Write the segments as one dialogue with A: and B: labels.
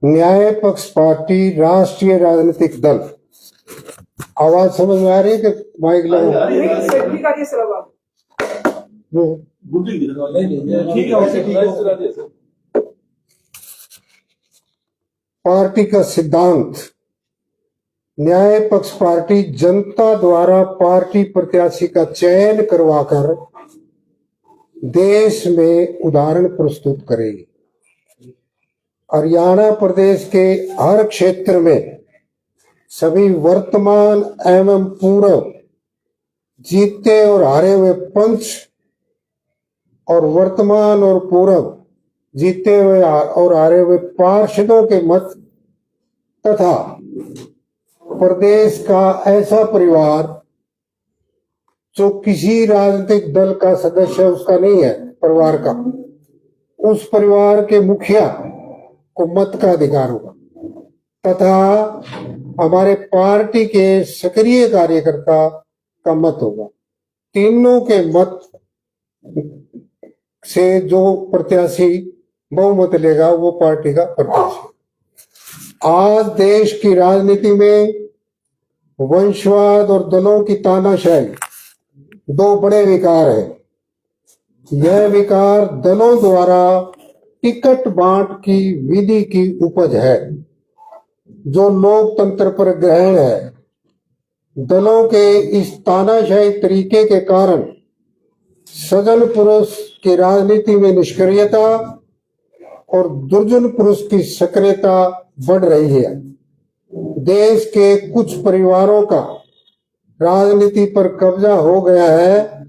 A: न्याय पक्ष पार्टी राष्ट्रीय राजनीतिक दल। आवाज समझ में आ रही है कि माइक लगा? पार्टी का सिद्धांत। न्याय पक्ष पार्टी जनता द्वारा पार्टी प्रत्याशी का चयन करवाकर देश में उदाहरण प्रस्तुत करेगी। हरियाणा प्रदेश के हर क्षेत्र में सभी वर्तमान एवं पूर्व जीते और हारे हुए पंच और वर्तमान और पूर्व जीते हुए और हारे हुए पार्षदों के मत तथा प्रदेश का ऐसा परिवार जो किसी राजनीतिक दल का सदस्य उसका नहीं है, परिवार का, उस परिवार के मुखिया को मत का अधिकार होगा तथा हमारे पार्टी के सक्रिय कार्यकर्ता का मत होगा। तीनों के मत से जो प्रत्याशी बहुमत लेगा वो पार्टी का प्रत्याशी। आज देश की राजनीति में वंशवाद और दलों की तानाशाही दो बड़े विकार हैं। यह विकार दलों द्वारा टिकट बांट की विधि की उपज है जो लोकतंत्र पर ग्रहण है। दलों के इस तानाशाही तरीके के कारण सज्जन पुरुष की राजनीति में निष्क्रियता और दुर्जन पुरुष की सक्रियता बढ़ रही है। देश के कुछ परिवारों का राजनीति पर कब्जा हो गया है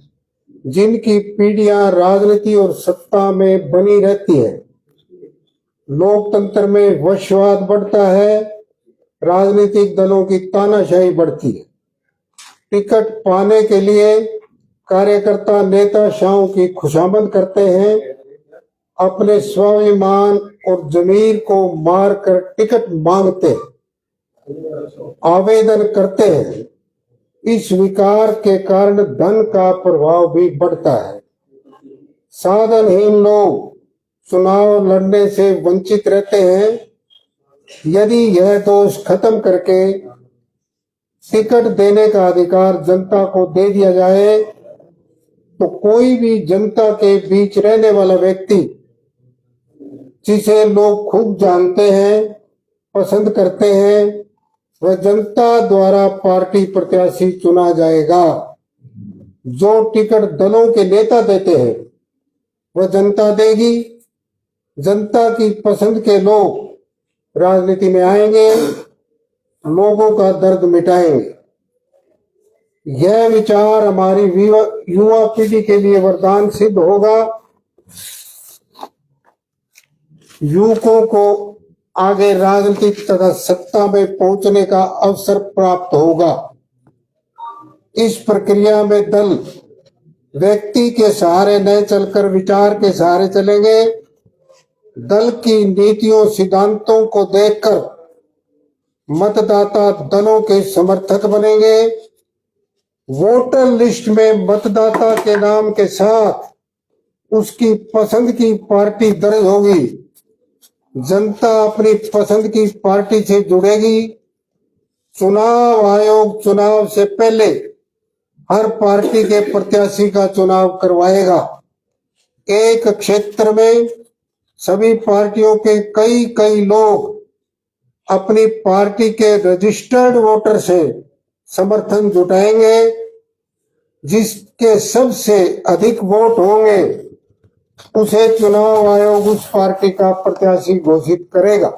A: जिनकी पीढ़ियां राजनीति और सत्ता में बनी रहती है। लोकतंत्र में वंशवाद बढ़ता है, राजनीतिक दलों की तानाशाही बढ़ती है। टिकट पाने के लिए कार्यकर्ता नेताशाहों की खुशामद करते हैं, अपने स्वाभिमान और जमीर को मारकर टिकट मांगते हैं, आवेदन करते हैं। इस विकार के कारण धन का प्रभाव भी बढ़ता है। साधनहीन लोग चुनाव लड़ने से वंचित रहते हैं। यदि यह दोष खत्म करके टिकट देने का अधिकार जनता को दे दिया जाए तो कोई भी जनता के बीच रहने वाला व्यक्ति जिसे लोग खूब जानते हैं, पसंद करते हैं, वह जनता द्वारा पार्टी प्रत्याशी चुना जाएगा। जो टिकट दलों के नेता देते हैं वह जनता देगी। जनता की पसंद के लोग राजनीति में आएंगे, लोगों का दर्द मिटाएंगे। यह विचार हमारी युवा पीढ़ी के लिए वरदान सिद्ध होगा। युवकों को आगे राजनीतिक तथा सत्ता में पहुंचने का अवसर प्राप्त होगा। इस प्रक्रिया में दल व्यक्ति के सहारे न चलकर विचार के सहारे चलेंगे। दल की नीतियों सिद्धांतों को देखकर मतदाता दलों के समर्थक बनेंगे। वोटर लिस्ट में मतदाता के नाम के साथ उसकी पसंद की पार्टी दर्ज होगी। जनता अपनी पसंद की पार्टी से जुड़ेगी। चुनाव आयोग चुनाव से पहले हर पार्टी के प्रत्याशी का चुनाव करवाएगा। एक क्षेत्र में सभी पार्टियों के कई लोग अपनी पार्टी के रजिस्टर्ड वोटर से समर्थन जुटाएंगे। जिसके सबसे अधिक वोट होंगे उसे चुनाव आयोग उस पार्टी का प्रत्याशी घोषित करेगा।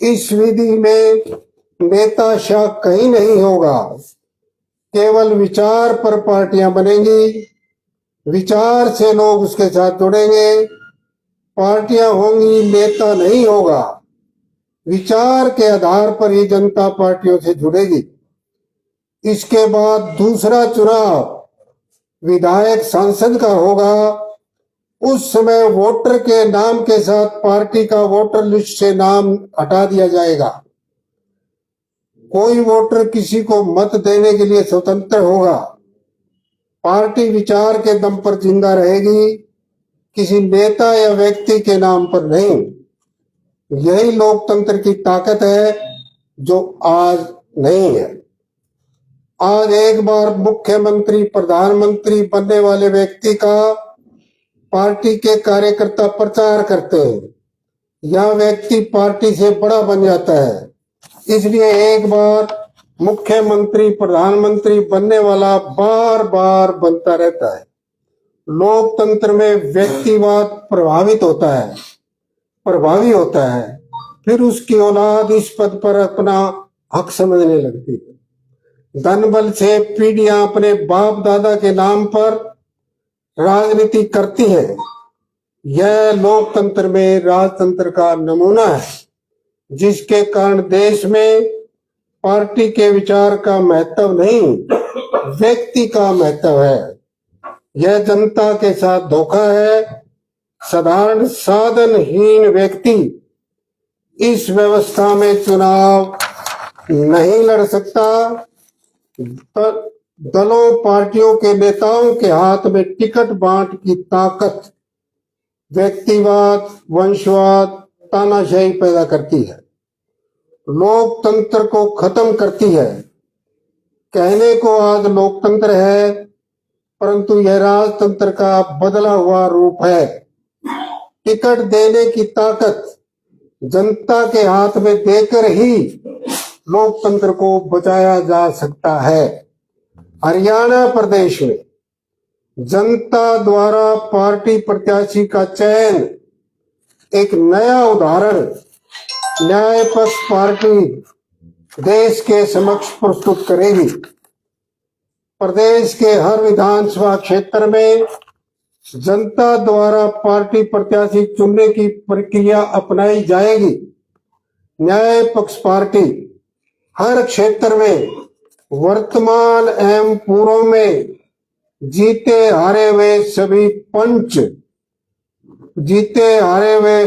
A: इस विधि में नेताशाह कहीं नहीं होगा, केवल विचार पर पार्टियां बनेंगी। विचार से लोग उसके साथ जुड़ेंगे। पार्टियां होंगी, नेता नहीं होगा। विचार के आधार पर ही जनता पार्टियों से जुड़ेगी। इसके बाद दूसरा चुनाव विधायक सांसद का होगा। उस समय वोटर के नाम के साथ पार्टी का वोटर लिस्ट से नाम हटा दिया जाएगा। कोई वोटर किसी को मत देने के लिए स्वतंत्र होगा। पार्टी विचार के दम पर जिंदा रहेगी, किसी नेता या व्यक्ति के नाम पर नहीं। यही लोकतंत्र की ताकत है जो आज नहीं है। आज एक बार मुख्यमंत्री प्रधानमंत्री बनने वाले व्यक्ति का पार्टी के कार्यकर्ता प्रचार करते हैं, यह व्यक्ति पार्टी से बड़ा बन जाता है। इसलिए एक बार मुख्यमंत्री प्रधानमंत्री बनने वाला बार बार बनता रहता है। लोकतंत्र में व्यक्तिवाद प्रभावी होता है, फिर उसकी औलाद इस पद पर अपना हक समझने लगती है। धन बल से पीढ़ियां अपने बाप दादा के नाम पर राजनीति करती है। यह लोकतंत्र में राजतंत्र का नमूना है, जिसके कारण देश में पार्टी के विचार का महत्व नहीं, व्यक्ति का महत्व है। यह जनता के साथ धोखा है। साधारण साधनहीन व्यक्ति इस व्यवस्था में चुनाव नहीं लड़ सकता। दलों पार्टियों के नेताओं के हाथ में टिकट बांट की ताकत व्यक्तिवाद, वंशवाद, तानाशाही पैदा करती है, लोकतंत्र को खत्म करती है। कहने को आज लोकतंत्र है, परंतु यह राजतंत्र का बदला हुआ रूप है। टिकट देने की ताकत जनता के हाथ में देकर ही लोकतंत्र को बचाया जा सकता है। हरियाणा प्रदेश में जनता द्वारा पार्टी प्रत्याशी का चयन एक नया उदाहरण न्याय पक्ष पार्टी देश के समक्ष प्रस्तुत करेगी। प्रदेश के हर विधानसभा क्षेत्र में जनता द्वारा पार्टी प्रत्याशी चुनने की प्रक्रिया अपनाई जाएगी। न्याय पक्ष पार्टी हर क्षेत्र में वर्तमान एवं पूर्व में जीते हारे हुए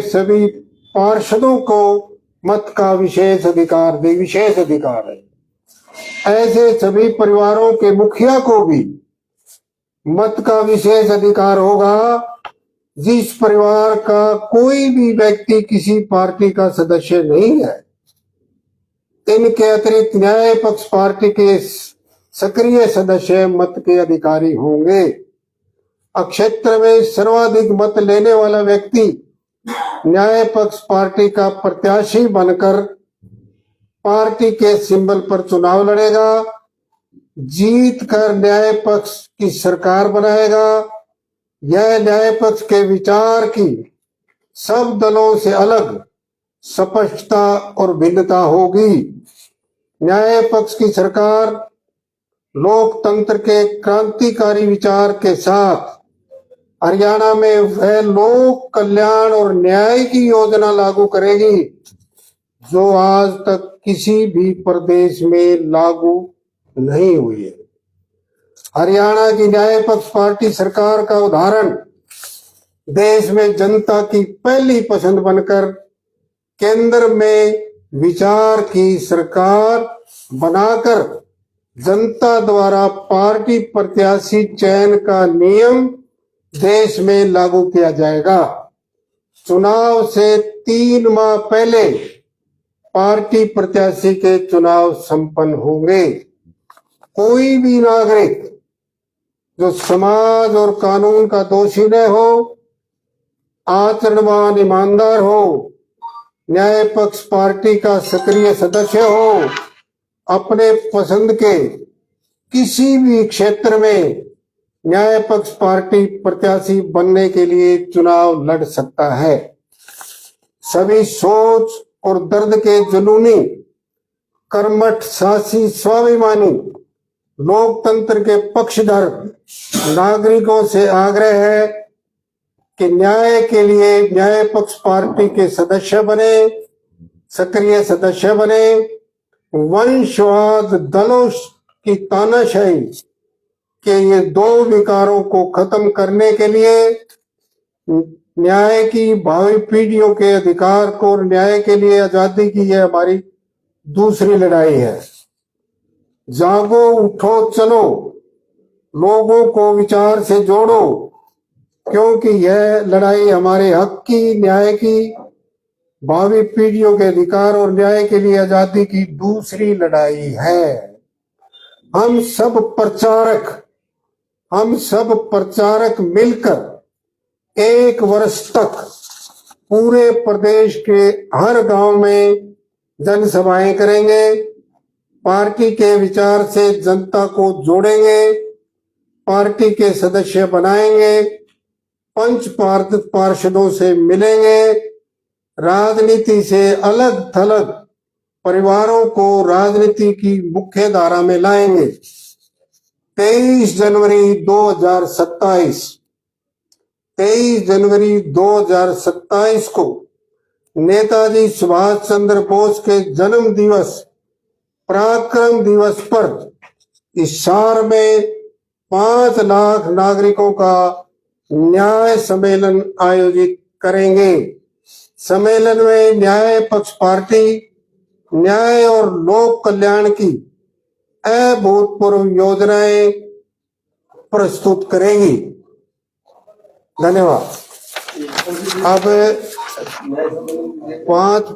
A: सभी पार्षदों को मत का विशेष अधिकार है। ऐसे सभी परिवारों के मुखिया को भी मत का विशेष अधिकार होगा। जिस परिवार का कोई भी व्यक्ति किसी पार्टी का सदस्य नहीं है, इनके अतिरिक्त न्याय पक्ष पार्टी के सक्रिय सदस्य मत के अधिकारी होंगे। क्षेत्र में सर्वाधिक मत लेने वाला व्यक्ति न्याय पक्ष पार्टी का प्रत्याशी बनकर पार्टी के सिंबल पर चुनाव लड़ेगा, जीत कर न्याय पक्ष की सरकार बनाएगा। यह न्याय पक्ष के विचार की सब दलों से अलग स्पष्टता और भिन्नता होगी। न्याय पक्ष की सरकार लोकतंत्र के क्रांतिकारी विचार के साथ हरियाणा में वह लोक कल्याण और न्याय की योजना लागू करेगी जो आज तक किसी भी प्रदेश में लागू नहीं हुई है। हरियाणा की न्याय पक्ष पार्टी सरकार का उदाहरण देश में जनता की पहली पसंद बनकर केंद्र में विचार की सरकार बनाकर जनता द्वारा पार्टी प्रत्याशी चयन का नियम देश में लागू किया जाएगा। चुनाव से 3 माह पहले पार्टी प्रत्याशी के चुनाव संपन्न होंगे। कोई भी नागरिक जो समाज और कानून का दोषी न हो, आचरणवान ईमानदार हो, न्याय पक्ष पार्टी का सक्रिय सदस्य हो, अपने पसंद के किसी भी क्षेत्र में न्याय पक्ष पार्टी प्रत्याशी बनने के लिए चुनाव लड़ सकता है। सभी सोच और दर्द के जुनूनी, कर्मठ, साहसी, स्वाभिमानी लोकतंत्र के पक्षधर नागरिकों से आग्रह है कि न्याय के लिए न्याय पक्ष पार्टी के सदस्य बने, सक्रिय सदस्य बने। वंशवाद, दलों की तानाशाही के ये 2 विकारों को खत्म करने के लिए न्याय की भावी पीढ़ियों के अधिकार को और न्याय के लिए आजादी की यह हमारी दूसरी लड़ाई है। जागो, उठो, चलो, लोगों को विचार से जोड़ो, क्योंकि यह लड़ाई हमारे हक की, न्याय की, भावी पीढ़ियों के अधिकार और न्याय के लिए आजादी की दूसरी लड़ाई है। हम सब प्रचारक मिलकर 1 वर्ष तक पूरे प्रदेश के हर गांव में जनसभाएं करेंगे, पार्टी के विचार से जनता को जोड़ेंगे, पार्टी के सदस्य बनाएंगे, पंच पार्षदों से मिलेंगे, राजनीति से अलग थलग परिवारों को राजनीति की मुख्य धारा में लाएंगे। 23 जनवरी 2027 को नेताजी सुभाष चंद्र बोस के जन्म दिवस पराक्रम दिवस पर इस शहर में 5 लाख नागरिकों का न्याय सम्मेलन आयोजित करेंगे। सम्मेलन में न्याय पक्ष पार्टी न्याय और लोक कल्याण की अभूतपूर्व योजनाएं प्रस्तुत करेंगी। धन्यवाद। अब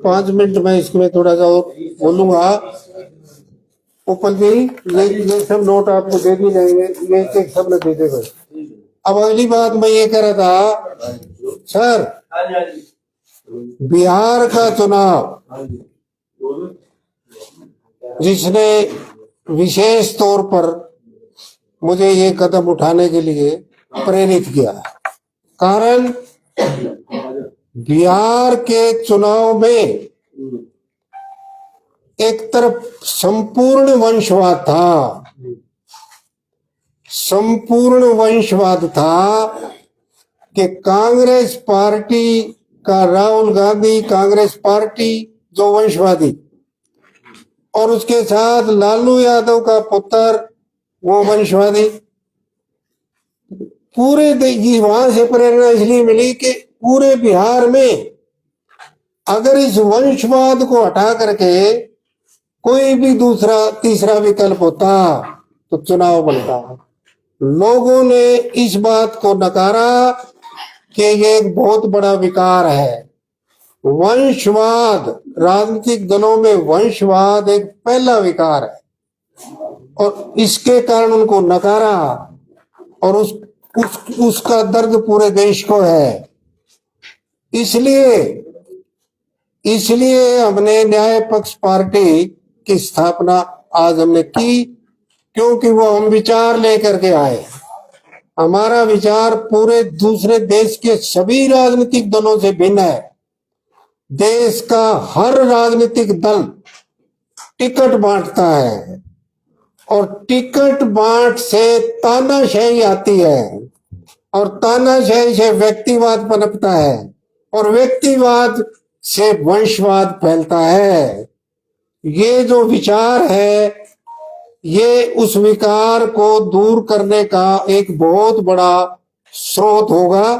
A: 5 मिनट में इसमें थोड़ा सा और बोलूंगा। उपल जी, ये सब नोट आपको दे दी जाएंगे, ये एक सब में दे देगा। अब अगली बात मैं ये कह रहा था सर, बिहार का चुनाव जिसने विशेष तौर पर मुझे ये कदम उठाने के लिए प्रेरित किया, कारण बिहार के चुनाव में एक तरफ संपूर्ण वंशवाद था कि कांग्रेस पार्टी का राहुल गांधी, कांग्रेस पार्टी जो वंशवादी, और उसके साथ लालू यादव का पुत्र वो वंशवादी। पूरे वहां से प्रेरणा इसलिए मिली कि पूरे बिहार में अगर इस वंशवाद को हटा करके कोई भी दूसरा तीसरा विकल्प होता तो चुनाव बनता। लोगों ने इस बात को नकारा कि ये एक बहुत बड़ा विकार है। वंशवाद, राजनीतिक दलों में वंशवाद एक पहला विकार है और इसके कारण उनको नकारा, और उसका दर्द पूरे देश को है। इसलिए हमने न्याय पक्ष पार्टी की स्थापना आज हमने की, क्योंकि वो हम विचार लेकर के आए। हमारा विचार पूरे दूसरे देश के सभी राजनीतिक दलों से भिन्न है। देश का हर राजनीतिक दल टिकट बांटता है और टिकट बांट से तानाशाही आती है और तानाशाही से व्यक्तिवाद पनपता है और व्यक्तिवाद से वंशवाद फैलता है। ये जो विचार है, ये उस विकार को दूर करने का एक बहुत बड़ा स्रोत होगा।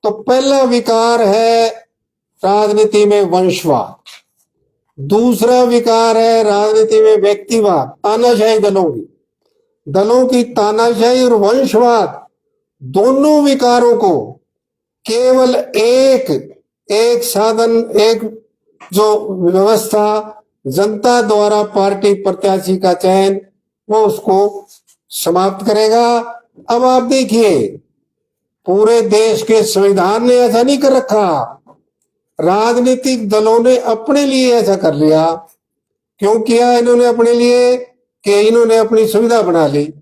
A: तो पहला विकार है राजनीति में वंशवाद, दूसरा विकार है राजनीति में व्यक्तिवाद, तानाशाही दलों की तानाशाही और वंशवाद, दोनों विकारों को केवल एक साधन, एक जो व्यवस्था जनता द्वारा पार्टी प्रत्याशी का चयन, वो उसको समाप्त करेगा। अब आप देखिए, पूरे देश के संविधान ने ऐसा नहीं कर रखा, राजनीतिक दलों ने अपने लिए ऐसा कर लिया। क्यों किया इन्होंने अपने लिए? कि इन्होंने अपनी सुविधा बना ली।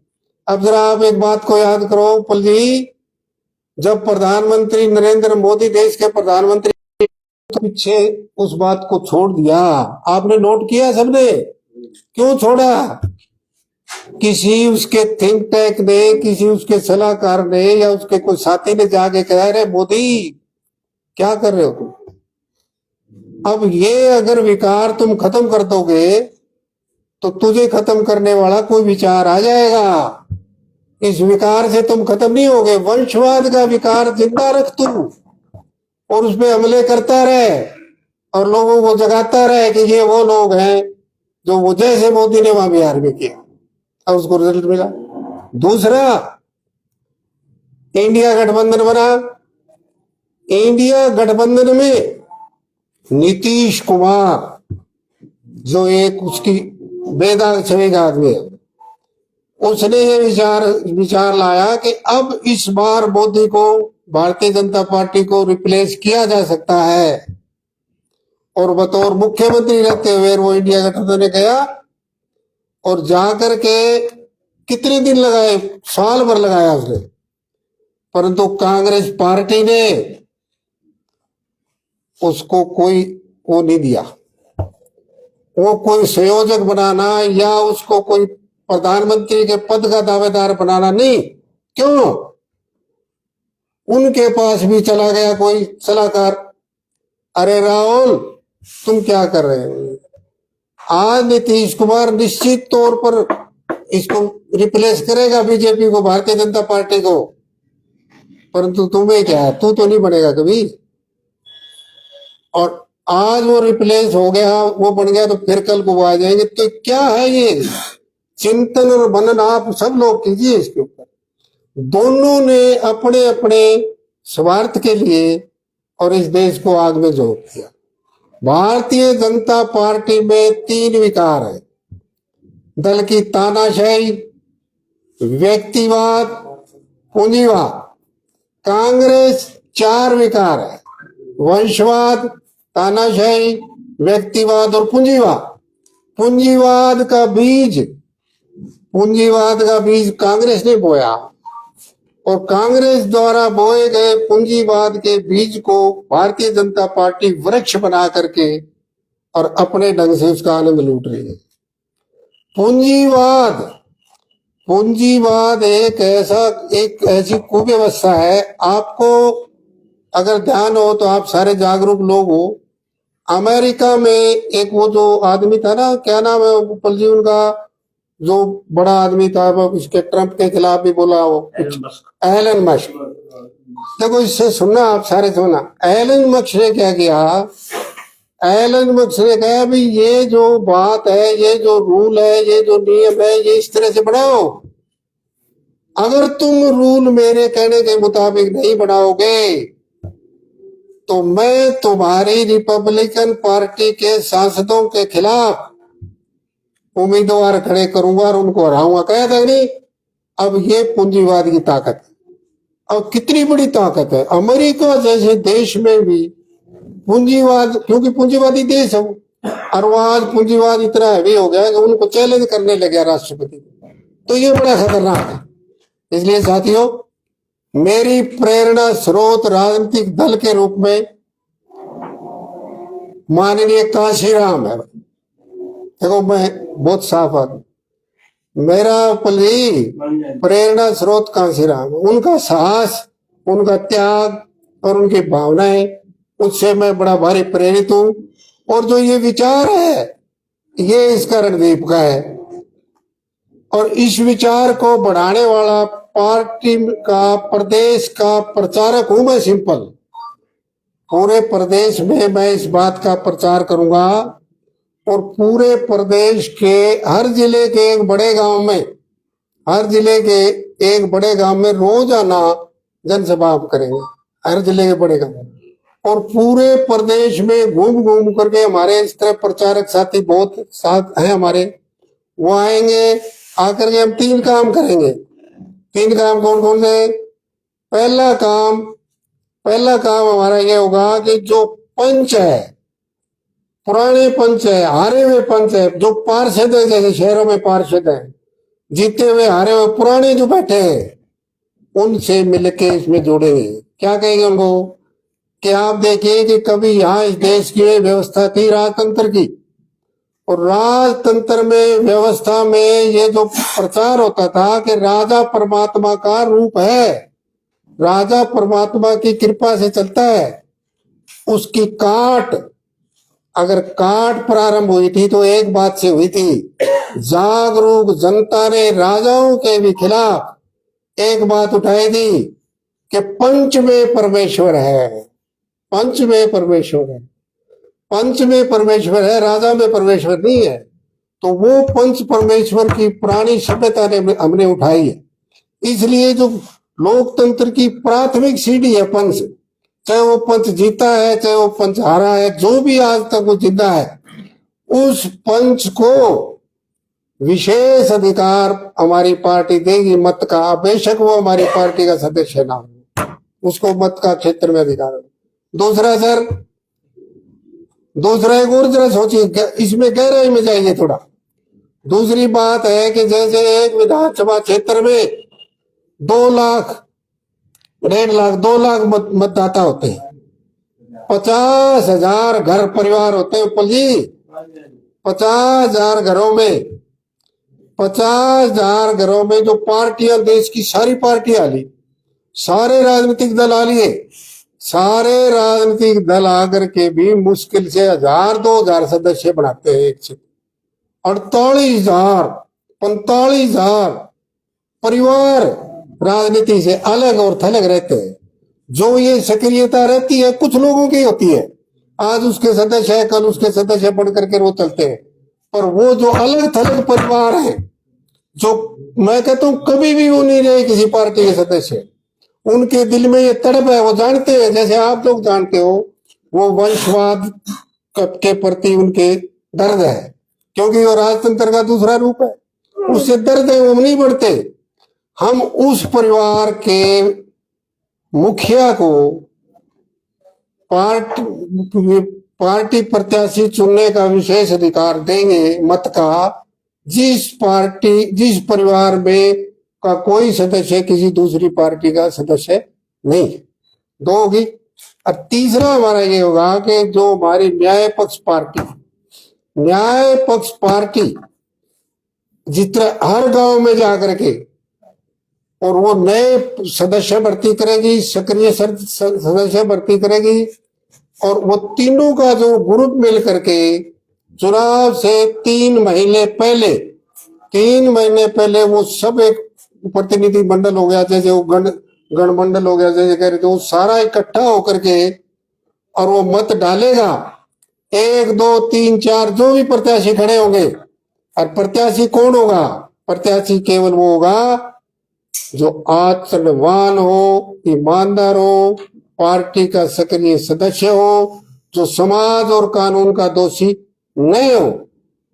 A: अब जरा आप एक बात को याद करो पल जी, जब प्रधानमंत्री नरेंद्र मोदी देश के प्रधानमंत्री तो पीछे उस बात को छोड़ दिया। आपने नोट किया सबने? क्यों छोड़ा? किसी उसके थिंक टैंक ने, किसी उसके सलाहकार ने या उसके कोई साथी ने जाके कहा, रे मोदी क्या कर रहे हो तुम? अब ये अगर विकार तुम खत्म कर दोगे तो तुझे खत्म करने वाला कोई विचार आ जाएगा। इस विकार से तुम खत्म नहीं होगे। वंशवाद का विकार जिंदा रख तू और उस पर हमले करता रहे और लोगों को जगाता रहे कि ये वो लोग हैं जो वो, जैसे मोदी ने वहां बिहार में किया और उसको रिजल्ट मिला। दूसरा, इंडिया गठबंधन बना। इंडिया गठबंधन में नीतीश कुमार, जो एक उसकी बेदाग छवि का आदमी है, उसने ये विचार लाया कि अब इस बार मोदी को, भारतीय जनता पार्टी को रिप्लेस किया जा सकता है। और बतौर मुख्यमंत्री रहते हुए वो इंडिया गठबंधन में गया और जाकर के कितने दिन लगाए, साल भर लगाया उसने, परंतु कांग्रेस पार्टी ने उसको कोई वो नहीं दिया। वो कोई संयोजक बनाना या उसको कोई प्रधानमंत्री के पद का दावेदार बनाना नहीं। क्यों? उनके पास भी चला गया कोई सलाहकार, अरे राहुल तुम क्या कर रहे हो? आज नीतीश कुमार निश्चित तौर पर इसको रिप्लेस करेगा, बीजेपी को, भारतीय जनता पार्टी को, परंतु तुम्हें क्या है, तू तो नहीं बनेगा कभी। और आज वो रिप्लेस हो गया, वो बन गया, तो फिर कल को वो आ जाएंगे। तो क्या है ये चिंतन और मनन आप सब लोग कीजिए इसके ऊपर। दोनों ने अपने अपने स्वार्थ के लिए और इस देश को आग में झोंक दिया। भारतीय जनता पार्टी में 3 विकार है, दल की तानाशाही, व्यक्तिवाद, पूंजीवाद। कांग्रेस 4 विकार है, वंशवाद, तानाशाही, व्यक्तिवाद और पूंजीवाद। पूंजीवाद का बीज कांग्रेस ने बोया और कांग्रेस द्वारा बोए गए पूंजीवाद के बीज को भारतीय जनता पार्टी वृक्ष बना करके और अपने ढंग से उसका आनंद लूट रही है। पूंजीवाद एक ऐसी कुव्यवस्था है। आपको अगर ध्यान हो तो आप सारे जागरूक लोग हो। अमेरिका में एक वो जो आदमी था ना, क्या नाम है उपल जी उनका, जो बड़ा आदमी था, इसके ट्रंप के खिलाफ भी बोला, वो एलन मस्क। देखो इससे सुनना, आप सारे सुनना। एलन मस्क ने क्या किया? एलन मस्क ने कहा भी ये जो बात है, ये जो रूल है, ये जो नियम है, ये इस तरह से बनाओ। अगर तुम रूल मेरे कहने के मुताबिक नहीं बनाओगे तो मैं तुम्हारी रिपब्लिकन पार्टी के सांसदों के खिलाफ उम्मीदवार खड़े करूंगा और उनको हराऊंगा। कहा था नहीं? अब ये पूंजीवाद की ताकत है। अब कितनी बड़ी ताकत है अमेरिका जैसे देश में भी पूंजीवाद, क्योंकि पूंजीवादी देश है और वो आज पूंजीवाद इतना हैवी हो गया कि उनको चैलेंज करने लगे राष्ट्रपति। तो ये बड़ा खतरनाक है। इसलिए साथियों, मेरी प्रेरणा स्रोत राजनीतिक दल के रूप में माननीय कांशीराम है। देखो मैं बहुत साफ आदमी, मेरा प्रेरणा स्रोत कांशीराम। उनका साहस, उनका त्याग और उनकी भावनाएं, उससे मैं बड़ा भारी प्रेरित हूं। और जो ये विचार है ये इसका रणदीप का है और इस विचार को बढ़ाने वाला पार्टी का प्रदेश का प्रचारक हूं मैं। सिंपल पूरे प्रदेश में मैं इस बात का प्रचार करूंगा और पूरे प्रदेश के हर जिले के एक बड़े गांव में रोजाना जनसभा करेंगे, हर जिले के बड़े गांव। और पूरे प्रदेश में घूम घूम करके हमारे इस तरह प्रचारक साथी बहुत साथ हैं हमारे, वो आएंगे। आकर के हम 3 काम करेंगे। 3 काम कौन कौन से? पहला काम हमारा ये होगा कि जो पंच है, पुराने पंच है, हारे हुए पंच है, जो पार्षद है, जैसे शहरों में पार्षद है, जीते हुए हारे हुए पुराने जो बैठे हैं, उनसे मिलके इसमें जोड़ेंगे। क्या कहेंगे उनको कि आप देखिए कि कभी यहाँ इस देश की व्यवस्था थी राजतंत्र की, और राजतंत्र में व्यवस्था में ये जो प्रचार होता था कि राजा परमात्मा का रूप है, राजा परमात्मा की कृपा से चलता है, उसकी अगर काट प्रारंभ हुई थी तो एक बात से हुई थी, जागरूक जनता ने राजाओं के भी खिलाफ एक बात उठाई थी कि पंच में परमेश्वर है। पंच में परमेश्वर है, राजा में परमेश्वर नहीं है। तो वो पंच परमेश्वर की पुरानी सभ्यता ने हमने उठाई है इसलिए जो लोकतंत्र की प्राथमिक सीढ़ी है पंच, चाहे वो पंच जीता है चाहे वो पंच हारा है, जो भी आज तक वो जिंदा है, उस पंच को विशेष अधिकार हमारी पार्टी देगी मत का, बेशक वो हमारी पार्टी का सदस्य ना हो, उसको मत का क्षेत्र में अधिकार है। दूसरा सर, दूसरा एक और जरा सोचिए, इसमें गहराई में जाइए थोड़ा। दूसरी बात है कि जैसे एक विधानसभा क्षेत्र में 2 लाख 1.5 लाख 2 लाख मतदाता होते हैं, 50,000 घर परिवार होते हैं उपल जी, 50,000 घरों में 50,000 घरों में जो पार्टियां, देश की सारी पार्टियां ली, सारे राजनीतिक दल आ लिए, सारे राजनीतिक दल आकर के भी मुश्किल से 1,000-2,000 सदस्य बनाते हैं एक क्षेत्र। 48,000 45,000 परिवार राजनीति से अलग और थलग रहते हैं। जो ये सक्रियता रहती है कुछ लोगों की होती है, आज उसके सदस्य है कल उसके सदस्य बढ़ करके वो चलते हैं, पर वो जो अलग थलग परिवार है, जो मैं कहता हूं कभी भी वो नहीं रहे किसी पार्टी के सदस्य, उनके दिल में ये तड़प है, वो जानते हैं, जैसे आप लोग जानते हो, वो वंशवाद के प्रति उनके दर्द है, क्योंकि वो राजतंत्र का दूसरा रूप है, उससे दर्द है, वो नहीं बढ़ते। हम उस परिवार के मुखिया को पार्टी प्रत्याशी चुनने का विशेष अधिकार देंगे मत का, जिस परिवार में का कोई सदस्य किसी दूसरी पार्टी का सदस्य नहीं। 2 होगी। और तीसरा हमारा ये होगा कि जो हमारी न्याय पक्ष पार्टी जितना हर गांव में जाकर के और वो नए सदस्य भर्ती करेगी, सक्रिय सदस्य भर्ती करेगी, और वो तीनों का जो ग्रुप मिल करके चुनाव से 3 महीने पहले वो सब एक प्रतिनिधि मंडल हो गया, जैसे वो गण मंडल हो गया, जैसे कह रहे थे, वो सारा इकट्ठा होकर के और वो मत डालेगा। 1 2 3 4 जो भी प्रत्याशी खड़े होंगे, और प्रत्याशी कौन होगा? प्रत्याशी केवल वो होगा जो आचरणवान हो, ईमानदार हो, पार्टी का सक्रिय सदस्य हो, जो समाज और कानून का दोषी नहीं हो,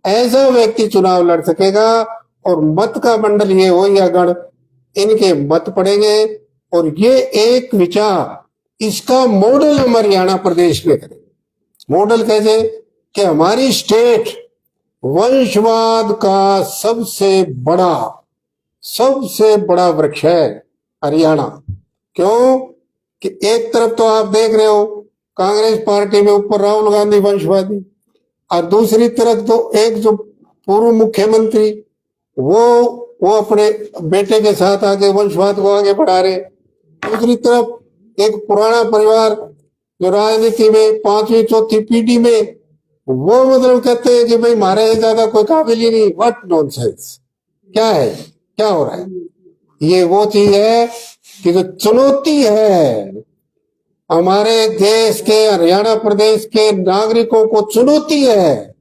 A: ऐसा व्यक्ति चुनाव लड़ सकेगा। और मत का मंडल ये हो या गण, इनके मत पड़ेंगे। और ये एक विचार, इसका मॉडल हम हरियाणा प्रदेश में करें। मॉडल कैसे? कि हमारी स्टेट वंशवाद का सबसे बड़ा वृक्ष है हरियाणा। क्यों? कि एक तरफ तो आप देख रहे हो कांग्रेस पार्टी में ऊपर राहुल गांधी वंशवादी, और दूसरी तरफ तो एक जो पूर्व मुख्यमंत्री वो अपने बेटे के साथ आगे वंशवाद को आगे बढ़ा रहे। दूसरी तरफ एक पुराना परिवार जो राजनीति में 5वीं 4थी पीढ़ी में, वो मतलब कहते हैं कि भाई हमारे से ज्यादा कोई काबिल ही नहीं। What nonsense! क्या है, क्या हो रहा है? ये वो चीज है कि जो चुनौती है हमारे देश के, हरियाणा प्रदेश के नागरिकों को चुनौती है।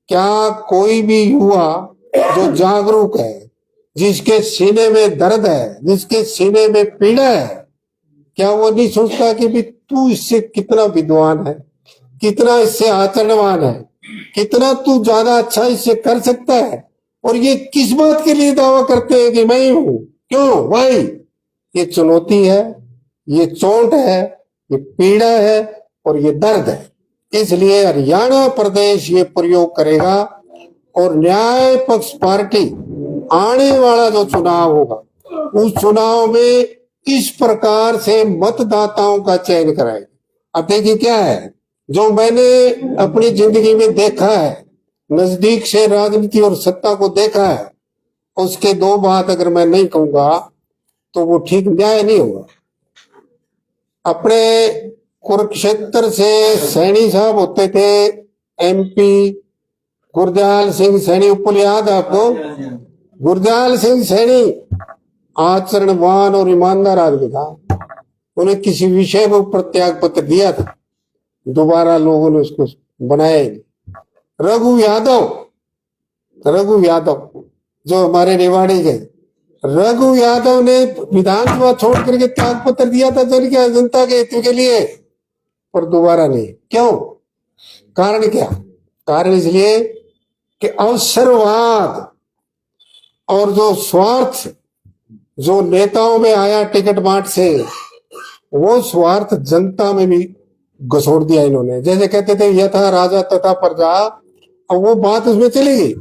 A: क्या कोई भी युवा जो जागरूक है, जिसके सीने में दर्द है, जिसके सीने में पीड़ा है, क्या वो नहीं सोचता कि भी तू इससे कितना विद्वान है, कितना इससे आचरणवान है, कितना तू ज्यादा अच्छा इससे कर सकता है, और ये किस बात के लिए दावा करते हैं कि मैं ही हूं? क्यों भाई? ये चुनौती है, ये चोट है, ये पीड़ा है और ये दर्द है। इसलिए हरियाणा प्रदेश ये प्रयोग करेगा, और न्याय पक्ष पार्टी आने वाला जो चुनाव होगा उस चुनाव में इस प्रकार से मतदाताओं का चयन कराएगी। अब देखिए क्या है जो मैंने अपनी जिंदगी में देखा है, नजदीक से राजनीति और सत्ता को देखा है, उसके 2 बात अगर मैं नहीं कहूंगा तो वो ठीक न्याय नहीं होगा। अपने कुरुक्षेत्र से सैनी साहब होते थे MP, गुरदयाल सिंह सैनी, ऊपर याद है आपको? गुरदयाल सिंह सैनी आचरणवान और ईमानदार आदमी था। उन्हें किसी विषय के ऊपर त्याग पत्र दिया था, दोबारा लोगों ने उसको बनाया ही नहीं। रघु यादव जो हमारे रेवाड़ी के, रघु यादव ने विधानसभा छोड़ करके त्याग पत्र दिया था जनता के हित के लिए, पर दोबारा नहीं। क्यों? कारण क्या? कारण इसलिए कि अवसरवाद और जो स्वार्थ जो नेताओं में आया टिकट बांट से, वो स्वार्थ जनता में भी घसोड़ दिया इन्होंने। जैसे कहते थे यथा राजा तथा प्रजा, अब वो बात उसमें चली गई।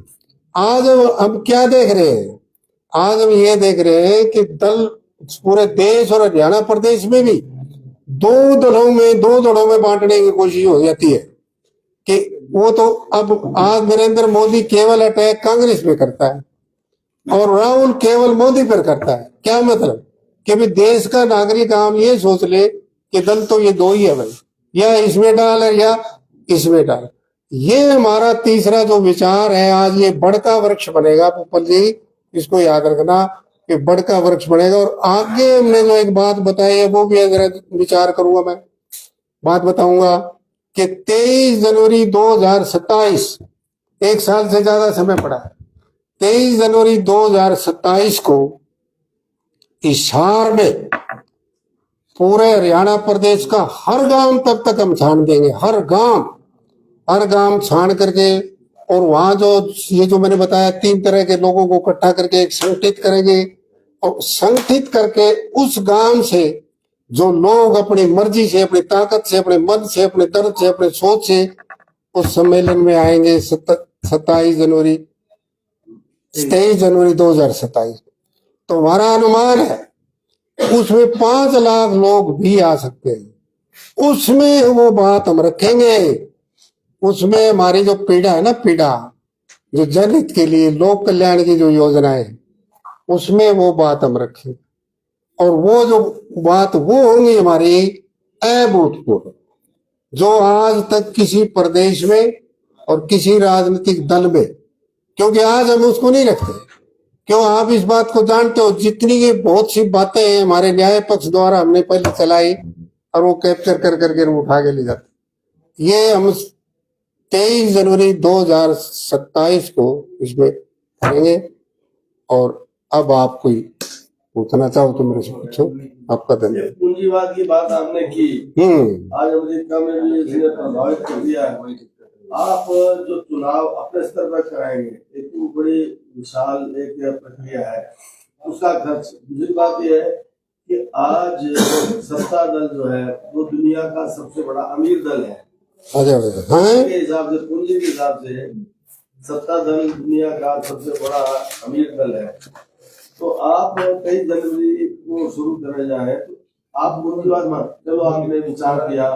A: आज हम क्या देख रहे हैं? आज हम ये देख रहे हैं कि दल पूरे देश और हरियाणा प्रदेश में भी दो दलों में बांटने की कोशिश हो जाती है कि वो तो अब आज नरेंद्र मोदी केवल अटैक कांग्रेस पे करता है और राहुल केवल मोदी पर करता है। क्या मतलब कि भाई देश का नागरिक आम ये सोच ले कि दल तो ये दो ही है भाई, या इसमें डाल है या इसमें डाल। ये हमारा तीसरा जो विचार है, आज ये बड़का वृक्ष बनेगा पुपल जी, इसको याद रखना कि बड़का वृक्ष बनेगा। और आगे हमने जो एक बात बताई है वो भी अगर विचार करूंगा, मैं बात बताऊंगा कि 23 जनवरी 2027, एक साल से ज्यादा समय पड़ा है, 23 जनवरी 2027 को हिसार में पूरे हरियाणा प्रदेश का हर गांव तक हम छान देंगे। हर गांव छान करके, और वहां जो ये जो मैंने बताया 3 तरह के लोगों को इकट्ठा करके एक संगठित करेंगे, और संगठित करके उस गांव से जो लोग अपनी मर्जी से, अपनी ताकत से, अपने मन से, अपने दर्द से, अपने सोच से उस सम्मेलन में आएंगे 23 जनवरी 2027। तो हमारा अनुमान है उसमें 5 लाख लोग भी आ सकते हैं। उसमें वो बात हम रखेंगे, उसमें हमारी जो पीड़ा है ना, पीड़ा जो जनहित के लिए लोक कल्याण की जो योजनाएं, उसमें वो बात हम रखें। और वो जो बात वो होंगी हमारी अभूतपूर्व, जो आज तक किसी प्रदेश में और किसी राजनीतिक दल में, क्योंकि आज हम उसको नहीं रखते। क्यों? आप इस बात को जानते हो, जितनी ये बहुत सी बातें हैं हमारे न्याय पक्ष द्वारा हमने पहले चलाई और वो कैप्चर कर करके उठा के ले जाते। ये हम 23 जनवरी 2027 को इसमें करेंगे। और अब आप कोई पूछना चाहो तो मेरे से पूछो। आपका धन्यवाद।
B: पूंजीवाद की बात आपने की, आज अमेरिका में भी इसने प्रभावित कर दिया है। आप जो चुनाव अपने स्तर पर कराएंगे, इतनी बड़ी विशाल एक प्रक्रिया है, उसका खर्च। दूसरी बात यह है कि आज सत्ता दल जो है वो दुनिया का सबसे बड़ा अमीर दल है।
A: हाँ,
B: के हिसाब से, पूंजी के हिसाब से सत्ता दल दुनिया का सबसे बड़ा अमीर दल है। तो आप 23 जनवरी को शुरू करने जाए तो आप पूंजीवाद मत, चलो आपने विचार किया,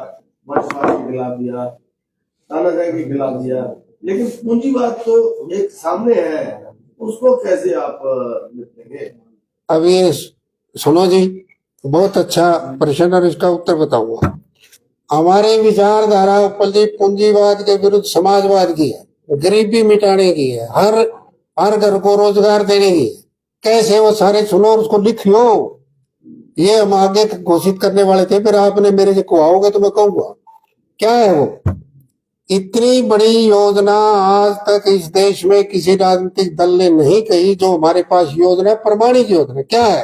B: वंशवाद के खिलाफ दिया, तानाशाही के खिलाफ दिया, लेकिन पूंजीवाद तो एक सामने है, उसको कैसे आप निपटेंगे?
A: अब ये सुनो जी, बहुत अच्छा प्रश्न और इसका उत्तर बताऊंगा। हमारे विचारधारा उपल जी पूंजीवाद के विरुद्ध समाजवाद की है, गरीबी मिटाने की है, हर घर को रोजगार देने की है। कैसे? वो सारे सुनो और उसको लिखियो। ये हम आगे घोषित करने वाले थे, फिर आपने मेरे से कुआओगे तो मैं कहूंगा क्या है वो। इतनी बड़ी योजना आज तक इस देश में किसी राजनीतिक दल ने नहीं कही जो हमारे पास योजना है, प्रमाणित योजना। क्या है?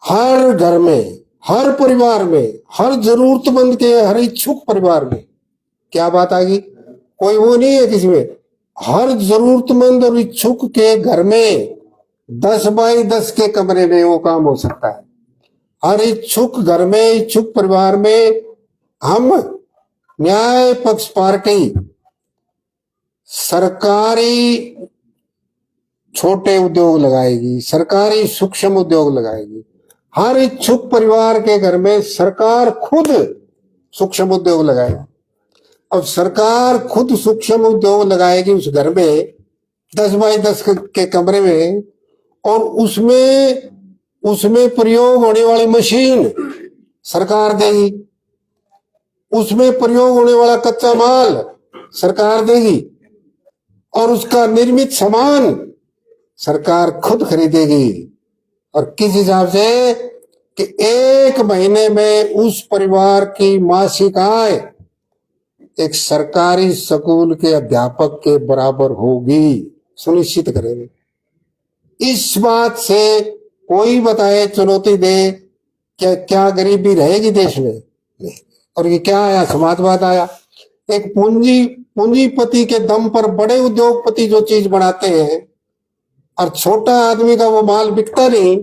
A: हर घर में, हर परिवार में, हर जरूरतमंद के, हर इच्छुक परिवार में, क्या बात आ गई? कोई वो नहीं है किसी में, हर जरूरतमंद और इच्छुक के घर में 10 बाई 10 के कमरे में वो काम हो सकता है। हर इच्छुक घर में, इच्छुक परिवार में हम न्याय पक्ष पार्टी सरकारी छोटे उद्योग लगाएगी, सरकारी सूक्ष्म उद्योग लगाएगी। हर इच्छुक परिवार के घर में सरकार खुद सूक्ष्म उद्योग लगाएगी। अब सरकार खुद सूक्ष्म उद्योग लगाएगी उस घर में 10 बाई 10 के कमरे में, और उसमें प्रयोग होने वाली मशीन सरकार देगी, उसमें प्रयोग होने वाला कच्चा माल सरकार देगी, और उसका निर्मित सामान सरकार खुद खरीदेगी। और किस हिसाब से कि 1 महीने में उस परिवार की मासिक आय एक सरकारी स्कूल के अध्यापक के बराबर होगी, सुनिश्चित करेंगे। इस बात से कोई बताए, चुनौती दे क्या क्या गरीबी रहेगी देश में? और ये क्या आया? समाजवाद आया। एक पूंजीपति के दम पर बड़े उद्योगपति जो चीज बनाते हैं और छोटा आदमी का वो माल बिकता नहीं,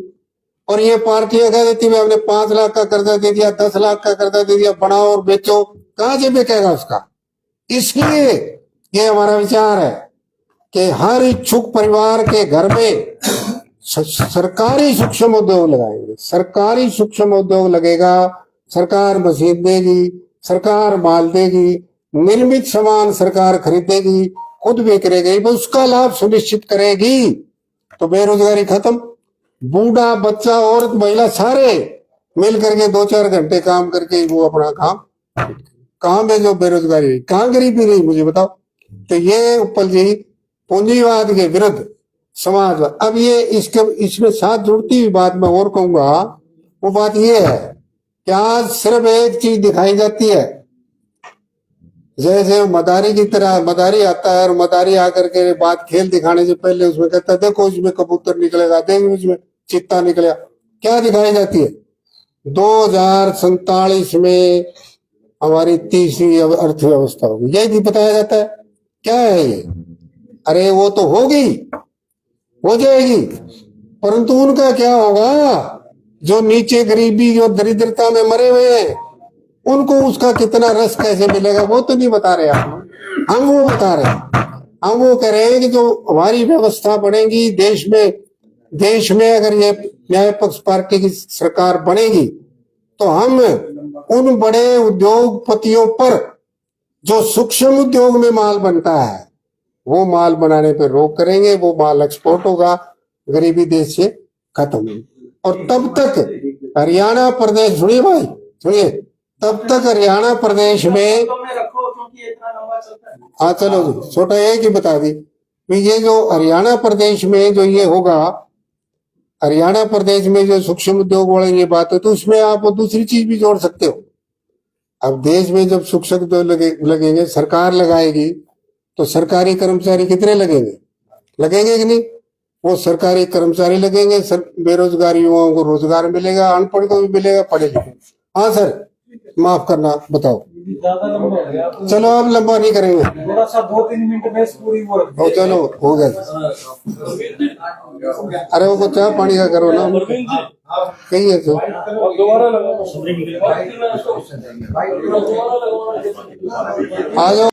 A: और ये पार्टियां कह देती है हमने 5 लाख का कर्जा दे दिया, 10 लाख का कर्जा दे दिया, बनाओ और बेचो। कहां से बिकेगा उसका? इसलिए ये हमारा विचार है कि हर इच्छुक परिवार के घर में सरकारी सूक्ष्म उद्योग लगाएंगे। सरकारी सूक्ष्म उद्योग लगेगा, सरकार मशीन देगी, सरकार माल देगी, निर्मित सामान सरकार खरीदेगी, खुद बिक्रेगी, उसका लाभ सुनिश्चित करेगी, तो बेरोजगारी खत्म। बूढ़ा, बच्चा, औरत, महिला सारे मिल करके 2-4 घंटे काम करके वो अपना कहाँ में जो बेरोजगारी, कहाँ गरीबी नहीं, मुझे बताओ। तो ये उपल जी पूंजीवाद के विरुद्ध समाजवाद। अब ये इसमें साथ जुड़ती हुई बात मैं और कहूंगा, वो बात ये है कि आज सिर्फ एक चीज दिखाई जाती है, जैसे मदारी की तरह मदारी आता है और मदारी आकर के बात खेल दिखाने से पहले उसमें कहता है देखो इसमें कबूतर निकलेगा, देखो इसमें चित्ता निकलेगा। क्या दिखाई जाती है? 2047 में हमारी तीसरी अर्थव्यवस्था होगी, यही नहीं बताया जाता है। क्या है ये? अरे वो तो होगी, हो जाएगी, परंतु उनका क्या होगा? जो नीचे गरीबी, जो दरिद्रता में मरे हुए हैं, उनको उसका कितना रस कैसे मिलेगा वो तो नहीं बता रहे आप। हम वो बता रहे हैं, हम वो कह रहे हैं कि जो हमारी व्यवस्था बनेगी देश में अगर ये न्याय पक्ष पार्टी की सरकार बनेगी तो हम उन बड़े उद्योगपतियों पर जो सूक्ष्म उद्योग में माल बनता है वो माल बनाने पर रोक करेंगे, वो माल एक्सपोर्ट होगा, गरीबी देश से खत्म होगी। और तब तक हरियाणा प्रदेश, सुनिए भाई सुनिए, तब तक हरियाणा प्रदेश में, हाँ चलो जी, छोटा एक ही बता दी, ये जो हरियाणा प्रदेश में जो ये होगा, हरियाणा प्रदेश में जो सूक्ष्म उद्योग वाली ये बात है, तो उसमें आप दूसरी चीज भी जोड़ सकते हो। अब देश में जब सूक्ष्म उद्योग लगेंगे, सरकार लगाएगी, तो सरकारी कर्मचारी कितने लगेंगे कि नहीं? वो सरकारी कर्मचारी लगेंगे, बेरोजगार युवाओं को रोजगार मिलेगा, अनपढ़ को भी मिलेगा, पढ़े लिखे। हाँ सर, माफ करना, बताओ।
C: ज्यादा लंबा हो गया,
A: चलो अब लंबा नहीं करेंगे,
C: थोड़ा सा 2-3 मिनट में पूरी वो रख
A: हो चलो हो गया। अरे वो चाय पानी का करो ना, कही है तो
C: दोबारा लगा
A: आ जाओ।